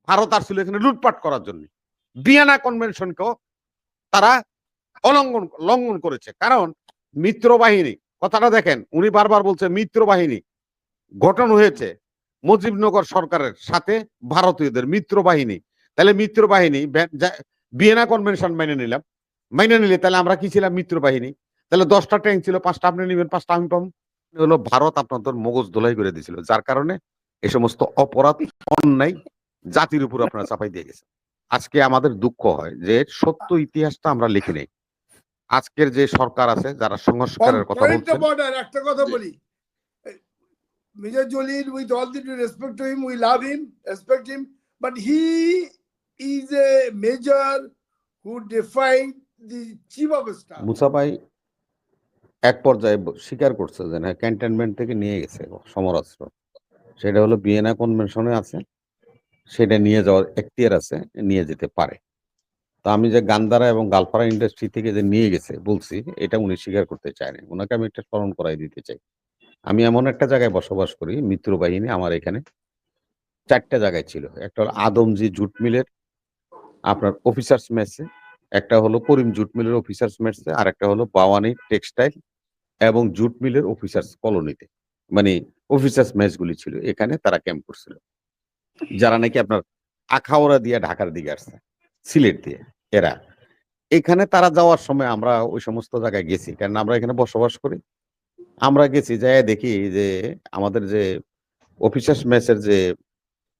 ভারত আসছিল এখানে লুটপাট করার জন্য। ভিয়েনা কনভেনশনকেও তারা লঙ্ঘন করেছে। কারণ মিত্র বাহিনী, কথাটা দেখেন, উনি বারবার বলছে মিত্র বাহিনী গঠন হয়েছে মুজিবনগর সরকারের সাথে ভারতীয়দের মিত্র বাহিনী। তাহলে মিত্র বাহিনী ভিয়েনা কনভেনশন মেনে নিলাম, মেনে নিলে তাহলে আমরা কি ছিলাম? মিত্র বাহিনী। তাহলে 10টা ট্যাঙ্ক ছিল, 5টা আপনি নেবেন, 5টা আমি পাবো। হলো ভারত আপনাদের মগজ ধোলাই করে দিয়েছিল, যার কারণে এই সমস্ত অপরাধ অন্যায় জাতির উপর আপনারা চাপাই দিয়ে গেছে। আজকে আমাদের দুঃখ হয় যে সত্য ইতিহাসটা আমরা লিখি নাই। আজকের যে সরকার আছে যারা সংস্কারের কথা বলছেন, একটা কথা বলি, Major Jalil, with all the due respect to him, we love him, respect him, but he is a major who defied the chief of staff. মুসা ভাই এক পর্যায়ে স্বীকার করছে যে না, ক্যান্টনমেন্ট থেকে নিয়ে গেছে সমরাস্ত্র, সেটা হলো ভিয়েনা কনভেনশনে আছে, সেটা নিয়ে যাওয়ার এখতিয়ার আছে, নিয়ে যেতে পারে। তো আমি যে গান্ধারা এবং গালপাড়া ইন্ডাস্ট্রি থেকে যে নিয়ে গেছে বলছি, এটা উনি স্বীকার করতে চায় না। ওনাকে আমি একটা স্মরণ করাই দিতে চাই। আমি এমন একটা জায়গায় বসবাস করি, মিত্র বাহিনী আমার এখানে 4টা জায়গায় ছিল। একটা হলো আদমজি জুট মিলের আপনার অফিসার্স মেসে, একটা হলো করিম জুট মিলের অফিসার্স মেসে, আর একটা হলো বাওয়ানি টেক্সটাইল এবং জুট মিলের অফিসার্স কলোনিতে, মানে অফিসার্স মেসগুলি ছিল। এখানে তারা ক্যাম্প করছিল, যারা নাকি আপনার আখাউড়া দিয়ে ঢাকার দিকে আসছে, সিলেট দিয়ে। এরা এখানে তারা যাওয়ার সময় আমরা ওই সমস্ত জায়গায় গেছি, কারণ আমরা এখানে বসবাস করি। আমরা গেছি, যাই দেখি যে আমাদের যে অফিসার্স মেসের যে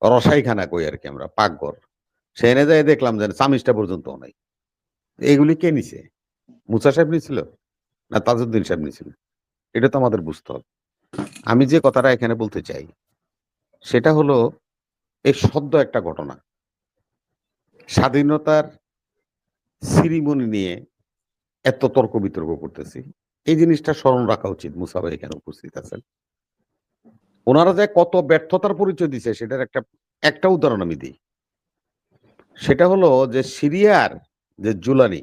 রসাইখানা কই আর কি, আমরা পাকঘর, সেখানে যাই দেখলাম যে চামিচটা পর্যন্ত নাই। এগুলি কে নিছে? মুসা সাহেব নিছিল না তাজউদ্দিন সাহেব নিছিল? এটা তো আমাদের বুঝতে হবে। আমি যে কথাটা এখানে বলতে চাই সেটা হলো, এই সদ্য একটা ঘটনা, স্বাধীনতার সিরিমনি নিয়ে এত তর্ক বিতর্ক করতেছি, এই জিনিসটা স্মরণ রাখা উচিত। মুসা ভাই এখানে উপস্থিত আছেন, ওনারা যে কত ব্যর্থতার পরিচয় দিছে সেটার একটা উদাহরণ আমি দিই। সেটা হলো যে সিরিয়ার যে জুলানি,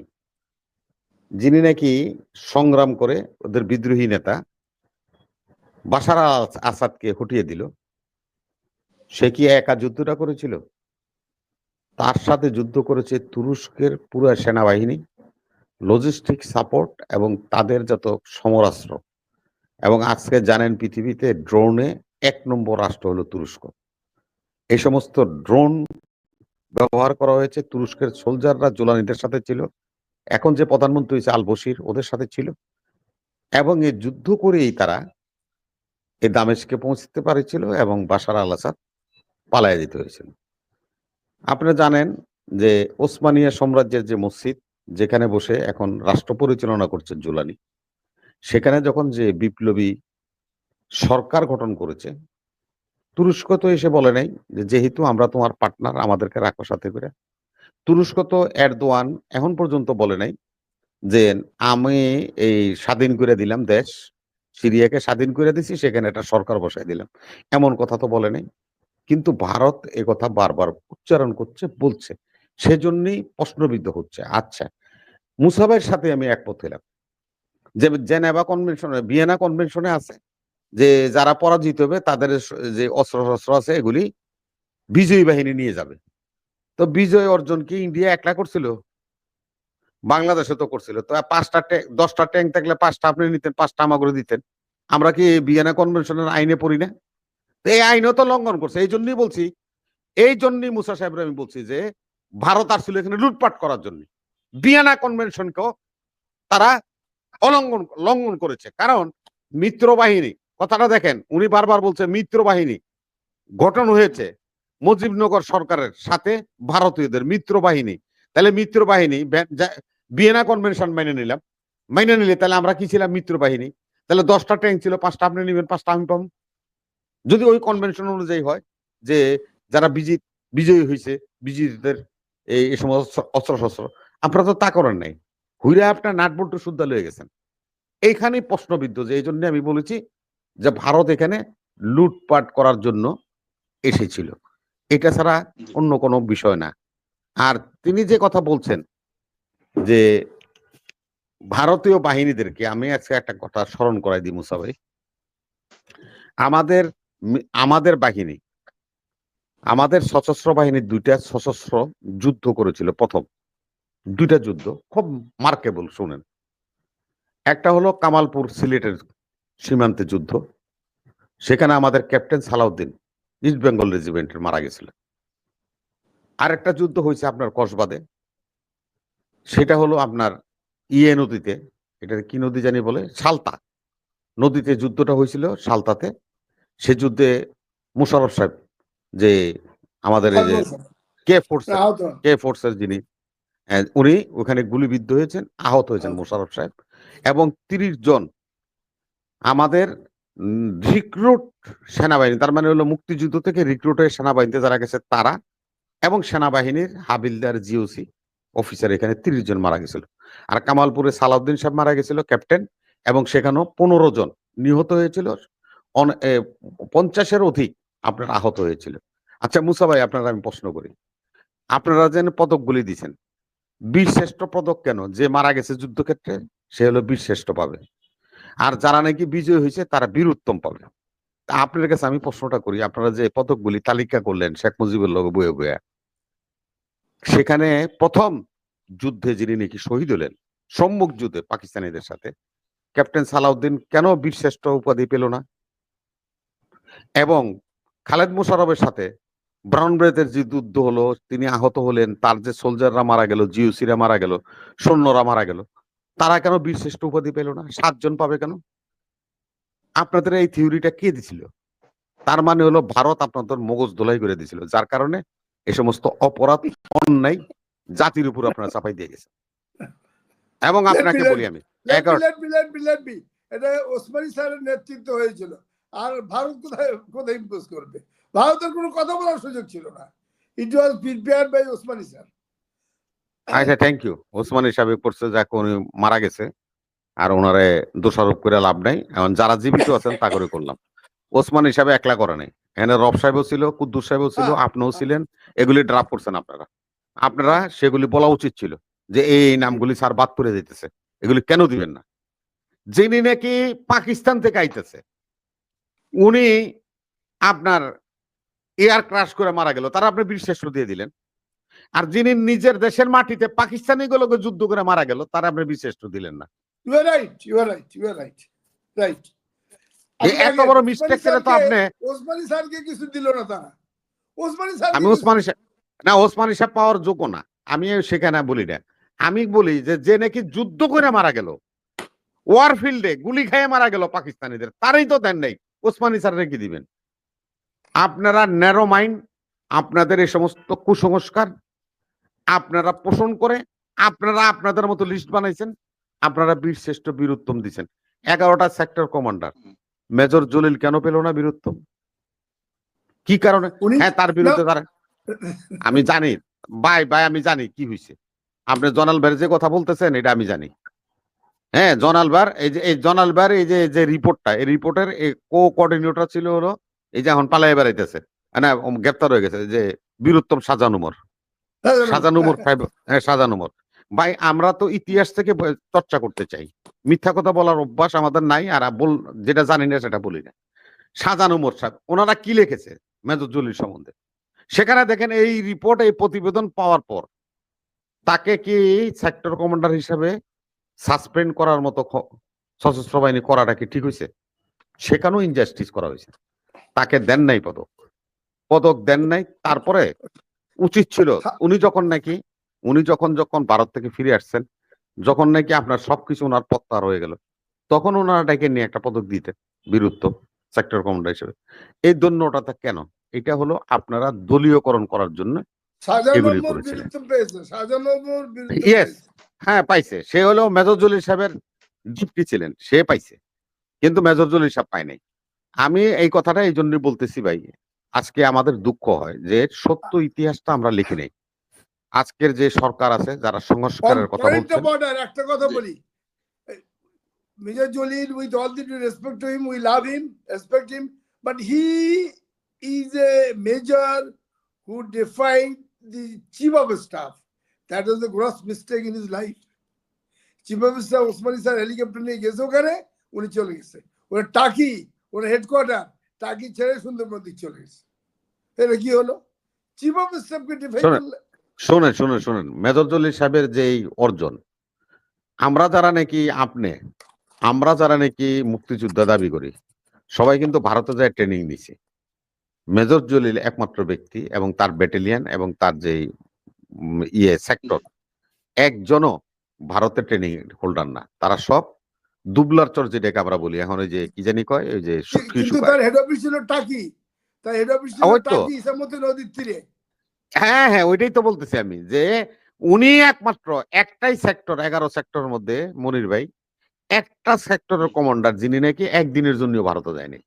যিনি নাকি সংগ্রাম করে ওদের বিদ্রোহী নেতা বাশার আল আসাদকে হটিয়ে দিল, সে কি একা যুদ্ধটা করেছিল? তার সাথে যুদ্ধ করেছে তুরস্কের পুরো সেনাবাহিনী, লজিস্টিক সাপোর্ট এবং তাদের যত সমরাস্ত্র। এবং আজকে জানেন পৃথিবীতে ড্রোনে 1 নম্বর রাষ্ট্র হলো তুরস্ক। এই সমস্ত ড্রোন ব্যবহার করা হয়েছে। তুরস্কের সোলজাররা জুলানিদের সাথে ছিল, এখন যে প্রধানমন্ত্রী হয়েছে আল বশির ওদের সাথে ছিল। এবং এই যুদ্ধ করেই তারা এই দামেস্কে পৌঁছতে পারেছিল এবং বাশার আল আসাদ পালাইয়া যেতে হয়েছিল। আপনারা জানেন যে ওসমানিয়া সাম্রাজ্যের যে মসজিদ, যেখানে বসে এখন রাষ্ট্র পরিচালনা করছেন জুলানি, সেখানে যখন যে বিপ্লবী সরকার গঠন করেছে, তুরস্ক তো এসে বলে নাই যে যেহেতু আমরা তোমার পার্টনার, আমাদেরকে রাখো সাথে করে। তুরস্ক তো এরদোয়ান এখন পর্যন্ত বলে নাই যে আমি এই স্বাধীন করে দিলাম দেশ, সিরিয়াকে স্বাধীন করে দিছি, সেখানে একটা সরকার বসাই দিলাম, এমন কথা তো বলে নাই। কিন্তু ভারত এ কথা বারবার উচ্চারণ করছে, বলছে, সেজন্যই প্রশ্নবিদ্ধ হচ্ছে। আচ্ছা, মুসা ভাইয়ের সাথে আমি একমত হইলাম যে জেনেভা কনভেনশনে, ভিয়েনা কনভেনশনে আছে যে যারা পরাজিত হবে তাদের যে অস্ত্র শস্ত্র আছে এগুলি বিজয়ী বাহিনী নিয়ে যাবে। তো বিজয় অর্জন কি ইন্ডিয়া একলা করছিল? বাংলাদেশে তো করছিল। তো 10টা ট্যাঙ্ক থাকলে 5টা আপনি নিতেন, 5টা আমাকে দিতেন। আমরা কি ভিয়েনা কনভেনশনের আইনে পড়ি না? এই আইনও তো লঙ্ঘন করছে। এই জন্যই বলছি, এই জন্যই মুসা সাহেবরা আমি বলছি যে ভারত আসছিল এখানে লুটপাট করার জন্য। ভিয়েনা কনভেনশনকেও তারা লঙ্ঘন করেছে। কারণ মিত্র বাহিনী, কথাটা দেখেন, উনি বারবার বলছে মিত্র বাহিনী গঠন হয়েছে মুজিবনগর সরকারের সাথে ভারতীয়দের মিত্র বাহিনী। তাহলে মিত্র বাহিনী ভিয়েনা কনভেনশন মেনে নিলাম, মেনে নিলে তাহলে আমরা কি ছিলাম? মিত্র বাহিনী। তাহলে 10টা ট্যাঙ্ক ছিল, 5টা আপনি নেবেন, 5টা আমি পাবো। যদি ওই কনভেনশন অনুযায়ী হয় যে যারা বিজয়ী হয়েছে, বিজয়ীদের এই সমস্ত অস্ত্র শস্ত্র, আপনারা তো তা করেন নাই, হুইরা আপনার নাটবল্টু শুদ্ধা লয়ে গেছেন। এইখানেই প্রশ্নবিদ্ধ। যে এই জন্য আমি বলেছি যে ভারত এখানে লুটপাট করার জন্য এসেছিল, এটা ছাড়া অন্য কোনো বিষয় না। আর তিনি যে কথা বলছেন যে ভারতীয় বাহিনীদেরকে, আমি আজকে একটা কথা স্মরণ করাই দিই মুসা ভাই, আমাদের বাহিনী আমাদের সশস্ত্র বাহিনী 2টা সশস্ত্র যুদ্ধ করেছিল প্রথম। 2টা যুদ্ধ খুব মার্কেবল, শুনেন। একটা হলো কামালপুর সিলেটের সীমান্তে যুদ্ধ। সেখানে আমাদের ক্যাপ্টেন সালাউদ্দিন ইস্ট বেঙ্গল রেজিমেন্টের মারা গেছিল। আরেকটা যুদ্ধ হয়েছে আপনার কসবাদে। সেটা হলো আপনার নদীতে, এটা কি নদী জানি বলে, সালতা নদীতে যুদ্ধটা হয়েছিল সালতাতে। সে যুদ্ধে মুশারফ সাহেব, যে আমাদের এই যে আহত কে ফোর্সের যিনি, উনি ওখানে গুলিবিদ্ধ হয়েছেন, আহত হয়েছেন মোশাররফ সাহেব। এবং 30 জন আমাদের রিক্রুট সেনাবাহিনী, তার মানে হলো মুক্তিযুদ্ধ থেকে রিক্রুট হয়ে সেনাবাহিনীতে যারা গেছে তারা, এবং সেনাবাহিনীর হাবিলদার জিওসি অফিসার, এখানে 30 জন মারা গেছিল। আর কামালপুরে সালাউদ্দিন সাহেব মারা গেছিল ক্যাপ্টেন, এবং সেখানেও 15 জন নিহত হয়েছিল, 50-এর অধিক আপনার আহত হয়েছিল। আচ্ছা মুসা ভাই, আপনারা আমি প্রশ্ন করি, আপনারা যেন পদকগুলি দিচ্ছেন, বীরশ্রেষ্ঠ পদক কেন? যে মারা গেছে যুদ্ধক্ষেত্রে সে হলো বীরশ্রেষ্ঠ পাবে, আর যারা নাকি বিজয় হয়েছে তারা বীরুত্তম পাবে। তা আপনার কাছে আমি প্রশ্নটা করি, আপনারা যে পদকগুলি তালিকা করলেন শেখ মুজিবের লগে বয়ে বয়ে, সেখানে প্রথম যুদ্ধে যিনি নাকি শহীদ হলেন সম্মুখ যুদ্ধে পাকিস্তানিদের সাথে, ক্যাপ্টেন সালাউদ্দিন কেন বীরশ্রেষ্ঠ উপাধি পেল না? এবং খালেদ মোশাররফের সাথে ব্রাউন ব্রেথের যে যুদ্ধ হলো, তিনি আহত হলেন, তার যে সোলজাররা মারা গেল, জিওসিরা মারা গেল, সৈন্যরা মারা গেল, তারা কেন বীরশ্রেষ্ঠ উপাধি পেল না? 7 জন পাবে কেন? আপনাদের এই থিওরিটা কে দিছিল? তার মানে হলো ভারত আপনাদের মগজ ধোলাই করে দিছিল, যার কারণে এই সমস্ত অপরাধ, অন্যায় জাতির উপর আপনারা চাপাই দিয়ে গেছে। এবং আপনাকে বলি আমি, এটা ওসমানী স্যারের নেতৃত্ব হয়েছিল, আর ভারত কোথায় কোথায় ইম্পোজ করবে? ভারতের কোনো কথা বলার সুযোগ ছিল না। It was prepared by Osmani sir. আচ্ছা, থ্যাংক ইউ। ওসমানী সাহেব করছে, যাক উনি মারা গেছে, আর ওনারে দোষারোপ করে লাভ নাই। এখন যারা জীবিত আছেন তা করে করলাম। ওসমান হিসাবে একলা করে নাই, এখানে রব সাহেবও ছিল, কুদ্দুস সাহেবও ছিল, আপনিও ছিলেন। এগুলি ড্রাফট করছেন আপনারা। আপনারা সেগুলি বলা উচিত ছিল যে এই নামগুলি স্যার বাদ করে দিতেছে, এগুলি কেন দিবেন না? যিনি নাকি পাকিস্তান থেকে আইতেছে, উনি আপনার এয়ার ক্রাশ করে মারা গেল, তারা আপনি বীরশ্রেষ্ঠ দিয়ে দিলেন। আর যিনি নিজের দেশের মাটিতে পাকিস্তানি গুলোকে যুদ্ধ করে মারা গেল, তারা আপনি বীরশ্রেষ্ঠ দিলেন না। You are right, you are right, you are right, right. এত বড় মিস্টেক করে তো আপনি, ওসমানী স্যারকে কিছু দিল না তারা। ওসমানী স্যার, আমি ওসমানী না, ওসমানী সাহেব পাওয়ার যোগ্য না, আমি সেখানে বলি না। আমি বলি যে নাকি যুদ্ধ করে মারা গেল, ওয়ার ফিল্ডে গুলি খেয়ে মারা গেল পাকিস্তানিদের, তারই তো দেন নাই, ওসমানী স্যার রেখে দিবেন? আপনারা ন্যারো মাইন্ড, আপনাদের এই সমস্ত কুসংস্কার আপনারা পোষণ করে আপনারা আপনাদের মতো লিস্ট বানাইছেন, আপনারা বীরশ্রেষ্ঠ বীরুত্তম দিচ্ছেন। 11টা সেক্টর কমান্ডার, মেজর জলিল কেন পেল না বীরুত্তম? কি কারণে? হ্যাঁ, তার বিরুদ্ধে তারা, আমি জানি ভাই, আমি জানি কি হয়েছে। আপনি জনাল ভাইয়ের যে কথা বলতেছেন এটা আমি জানি। হ্যাঁ, জনাল ভাইয়ের এই জনাল ভাইয়ের যে রিপোর্টটা, এই রিপোর্টের কো কোঅর্ডিনেটর ছিল হলো এই যে এখন পালাই বেড়াইতেছে, না গ্রেপ্তার হয়ে গেছে, যে বীরুত্তম শাহজাহানুমর। হ্যাঁ, শাহজাহানুমর ভাই। আমরা তো ইতিহাস থেকে চর্চা করতে চাই, মিথ্যা কথা বলার অভ্যাস আমাদের নাই, আর যেটা জানি না সেটা বলি না। শাহজাহানুমর সাহেব ওনারা কি লিখেছে মেজর জলিল সম্বন্ধে, সেখানে দেখেন এই রিপোর্ট, এই প্রতিবেদন পাওয়ার পর তাকে কি সেক্টর কমান্ডার হিসেবে সাসপেন্ড করার মতো সশস্ত্র বাহিনী করাটা কি ঠিক হয়েছে? সেখানেও ইনজাস্টিস করা হয়েছে, তাকে দেন নাই পদক দেন নাই। তারপরে উচিত ছিল উনি যখন ভারত থেকে ফিরে আসছেন, যখন নাকি আপনার সবকিছু ওনার প্রত্যাহার হয়ে গেল, তখন ওনারা ডেকে নিয়ে একটা পদক দিতে, বীরুত্তম সেক্টর কমান্ডার হিসেবে। এই দন্যটা কেন? এটা হলো আপনারা দলীয়করণ করার জন্য এগুলি করেছিলেন। ইয়েস, হ্যাঁ পাইছে, সে হলো মেজর জলিল সাহেবের ডিপ্টি ছিলেন, সে পাইছে, কিন্তু মেজর জলিল সাহেব পায় নাই। আমি এই কথাটা এই জন্যই বলতেছি ভাই, আজকে আমাদের দুঃখ হয় যে সত্য ইতিহাসটা আমরা লিখি নাই। আজকের যে সরকার আছে, যারা সংস্কারের কথা বলছেন, একটা কথা বলি, Major Jalil, with all the due respect to him, we love him, respect him, but he is a major who defied the chief of staff. That was a gross mistake in his life. Chief of staff Osmani sir helicopter নিয়ে গেছে ওখানে, উনি চলে গেছে। ওরা টাকি, ওরা headquarter টাকি ছেড়ে সুন্দরবন দিকে চলে গেছে। এটা কি হলো? চিফ অফ স্টাফকে ডিফাই শোনেন করলে। শোনেন শোনেন শোনেন মেজর জলিল সাহেবের যে এই অর্জন, আমরা যারা নাকি আমরা যারা নাকি মুক্তিযোদ্ধা দাবি করি, সবাই কিন্তু ভারতে যায় ট্রেনিং নিছে। মেজর জলিল একমাত্র ব্যক্তি এবং তার ব্যাটালিয়ন এবং তার যে সেক্টর, একজনও ভারতে ট্রেনিং হোল্ডার না। তারা সব দুবলার চর, যেটাকে আমরা বলি এখন, ওই যে কি জানি কয়, ওই যে শুটকি কিন্তু শুকায়। তার হেড অফিস ছিল টাকি, তার হেড অফিস ছিল ওই তো, টাকি ইসামতি নদীর তীরে। হ্যাঁ হ্যাঁ, ওইটাই তো বলতেছি আমি, যে উনি একমাত্র একটাই সেক্টর, 11 সেক্টরের মধ্যে মনির ভাই, একটা সেক্টরের কমান্ডার যিনি নাকি একদিনের জন্য ভারতে যায়নি।